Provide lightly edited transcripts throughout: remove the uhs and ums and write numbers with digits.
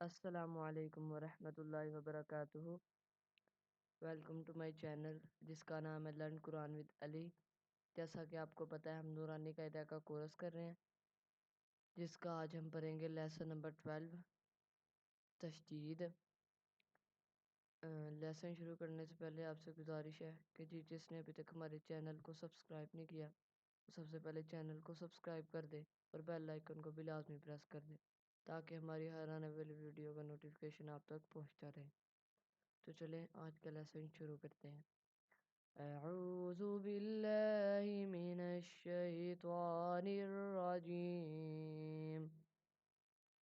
السلام علیکم ورحمۃ اللہ وبرکاتہ۔ ویلکم ٹو مائی چینل جس کا نام ہے لرن قرآن ود علی۔ جیسا کہ آپ کو پتہ ہے ہم نورانی قاعدہ کا کورس کر رہے ہیں، جس کا آج ہم پڑھیں گے لیسن نمبر 12 تشدید۔ لیسن شروع کرنے سے پہلے آپ سے گزارش ہے کہ جس نے ابھی تک ہمارے چینل کو سبسکرائب نہیں کیا وہ سب سے پہلے چینل کو سبسکرائب کر دے اور بیل آئیکن کو بھی لازمی پریس کر دے تاکہ ہماری ہر آنے والی ویڈیو کا نوٹیفیکیشن آپ تک پہنچتا رہے۔ تو چلیں آج کا لیسن شروع کرتے ہیں۔ اعوذ باللہ من الشیطان الرجیم،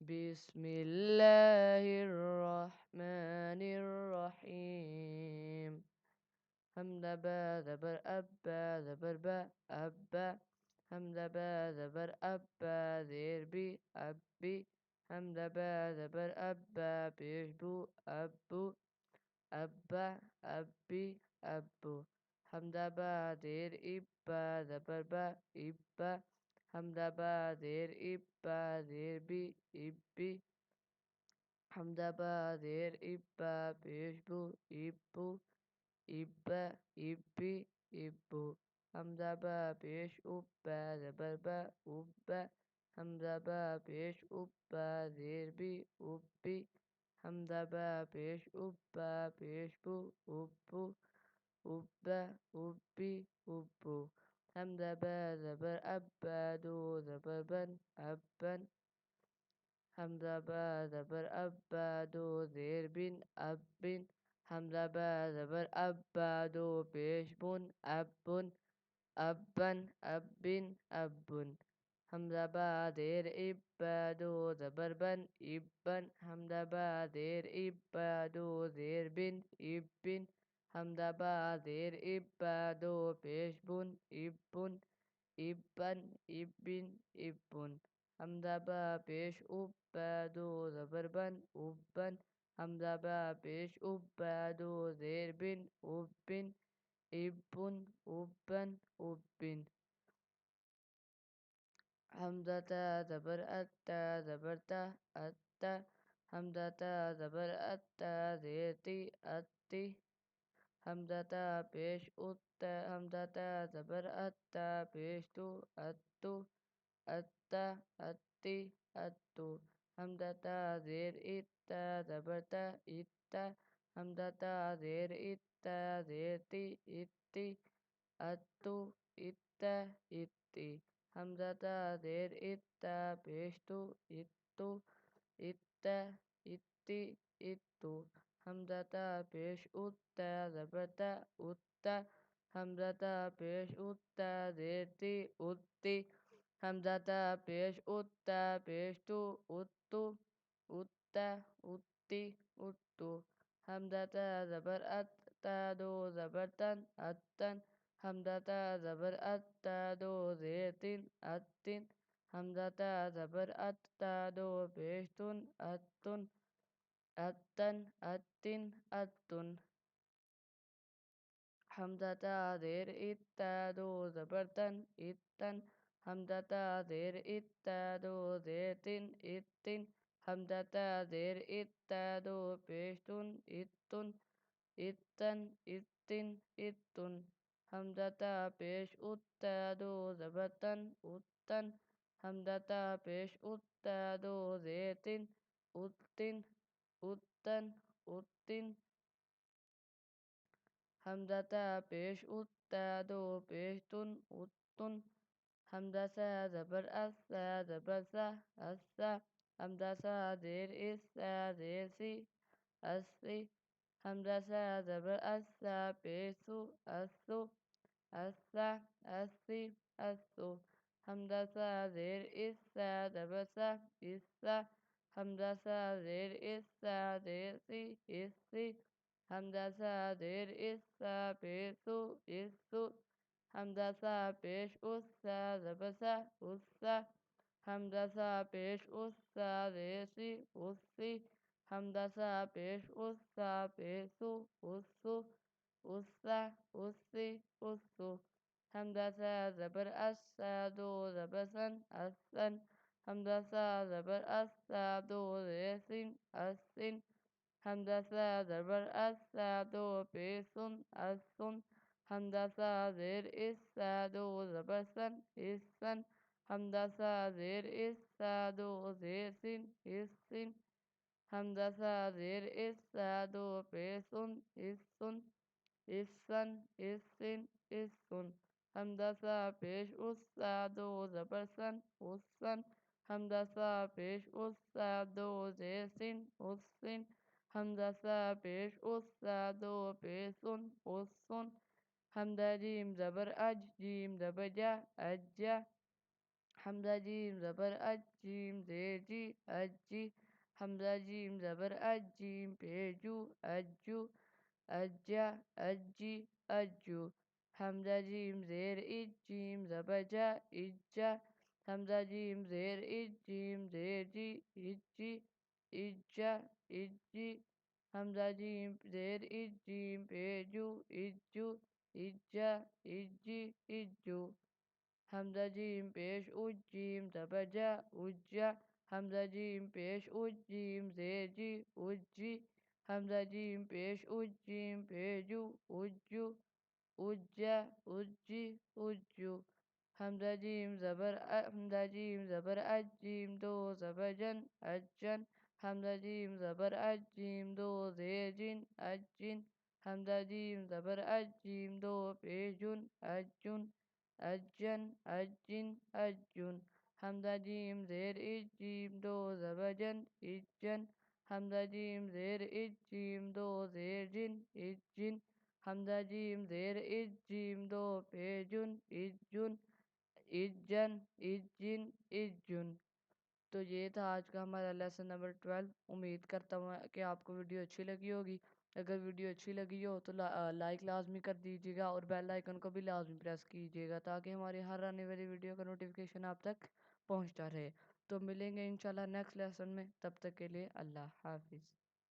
بسم اللہ الرحمن الرحیم۔ حمزہ با زبر ابا زبر با ابا، حمزہ با زبر ابا زیر بی ابی، حمزہ با زبر ابا پیش بو ابو، ابا ابی ابو، حمزہ با زیر ابا زبر با ابا، حمزہ با زیر ابا زیر بی ابی، حمزہ با زیر ابا پیش بو ابو، ابا ابی ابو، حمزہ با پیش ابا زبر با ابا، حمزہ با پیش ابا زیر بی ابی، حمزہ با پیش ابا پیش بو ابو، ابا ابی ابو، حمزہ با زبر ابا دو زبر بن ابن، حمزہ با زبر ابا دو زیر بن ابن، حمزہ با زبر ابا دو پیش بن ابن، ابن ابن ابن، حمزہ با زیر ابا دو زبر بن ابن، حمزہ با زیر ابا دو زیر بن ابن، حمزہ با زیر ابا دو پیش بن ابن، ابن ابن ابن، حمزہ با پیش ابا دو زبر بن ابن، حمزہ با پیش ابا دو زیر بن ابن، ابن ابن ابن، حمزہ تا زبر اتا زبر تا اتا، حمزہ تا زبر اتا زیر تی اتی، حمزہ تا پیش اتا، حمزہ تا زبر اتا پیش تو اتو، اتا اتی اتو، حمزہ تا زیر اتا زبر تا اتا، حمزہ تا زیر اتا زیر تی اتی، اتو اتا اتی، حمزہ تا زیر اتا پیش تو اتو، اتا اتی اتو، حمزہ تا پیش اتا زبر تا اتا، حمزہ تا پیش اتا زیر تی اتی، حمزہ تا پیش اتا پیش تو اتو، اتا اتی اتو، حمزہ تا زبر اتا دو زبر تن اتن، حمزہ تا زبر اتا دو زیر تن اتن، حمزہ تا زبر اتا دو پیش تن اتن، اتن اتن اتن، حمزہ تا زیر اتا دو زبر تن اتن، حمزہ تا زیر اتا دو زیر تن اتن، حمزہ تا زیر اتا دو پیش تن اتن، اتن اتن اتن، حمزہ تا پیش اتا دو زبر تن اتن، حمزہ تا پیش اتا دو زیر تن اتن، اتن اتن، حمزہ تا پیش اتا دو پیش تن اتن، حمزہ سا زبر اسا زبر سا اسا، حمزہ سا زیر اسا زیر سی اسی، حمزہ سا زبر اسا پیش سو اسو، اسا اسی اسو، حمزہ سا زیر اسا زبر سا اسا، حمزہ سا زیر اسا زیر سی اسی، حمزہ سا زیر اسا پیش سو اسو، حمزہ سا پیش اسا زبر سا اسا، حمزہ سا پیش اسا زیر سی اسی، حمزہ سا پیش اسا پیش سو اسو، اسا اسی اسو، حمزہ سا زبر اسا دو زبر سن اسن، حمزہ سا زبر اس سا دو زیر سین السن. حمزہ سا زبر اس سا دو پیش سن السن. حمزہ سا زیر اس سا دو زبر سن السن. حمزہ سا زیر اس سا دو زیر سین السن. حمزہ سا زیر اس سا دو پیش سن السن السن السن السن. حمزہ سا پیش اس سا دو زبر سن السن. حمزہ سا پیش اس سا دو زیر سین السن. حمزہ سا پیش اس سا دو پیش سن السن. حمزہ جیم زبر اج جیم زبر جا اجا. حمزہ جیم زبر اج جیم زیر جی اجی. حمزہ جیم زبر اج جیم پیش جو اجو اجا اجی اجو. حمزہ جیم زیر اج جیم زبر جا اجا. حمزہ جیم زیر اج جیم زیر جی اجی اجا اجی. حمزہ جیم زیر اج جیم پیش جو اجو اجا اجی اجو. حمزہ جیم پیش اج جیم زبر جا اجا. حمزہ جیم پیش اج جیم زیر جی اجی. حمزہ جیم پیش اج جیم پیش جو اجو اجا اجی اجو. حمزہ جیم زبر اج جیم دو زبر جن اجن. حمزہ جیم زبر اج جیم دو زیر جن اجن. حمزہ جیم زبر اج جیم دو پیش جن اجن اجن اجن اجن. حمزہ جیم زیر اج جیم دو زبر جن اجن. حمزہ جیم زیر اج جیم دو زیر جن اجن. حمزہ جیم زیر اج جیم دو پیش جن اجن اجن اجن اجن. تو یہ تھا آج کا ہمارا لیسن نمبر 12. امید کرتا ہوں کہ آپ کو ویڈیو اچھی لگی ہوگی. اگر ویڈیو اچھی لگی ہو تو لائک لازمی کر دیجیے گا اور بیل آئیکن کو بھی لازمی پریس کیجیے گا تاکہ ہماری ہر آنے والی ویڈیو کا نوٹیفیکیشن آپ تک پہنچتا رہے. تو ملیں گے انشاءاللہ نیکسٹ لیسن میں. تب تک کے لیے اللہ حافظ.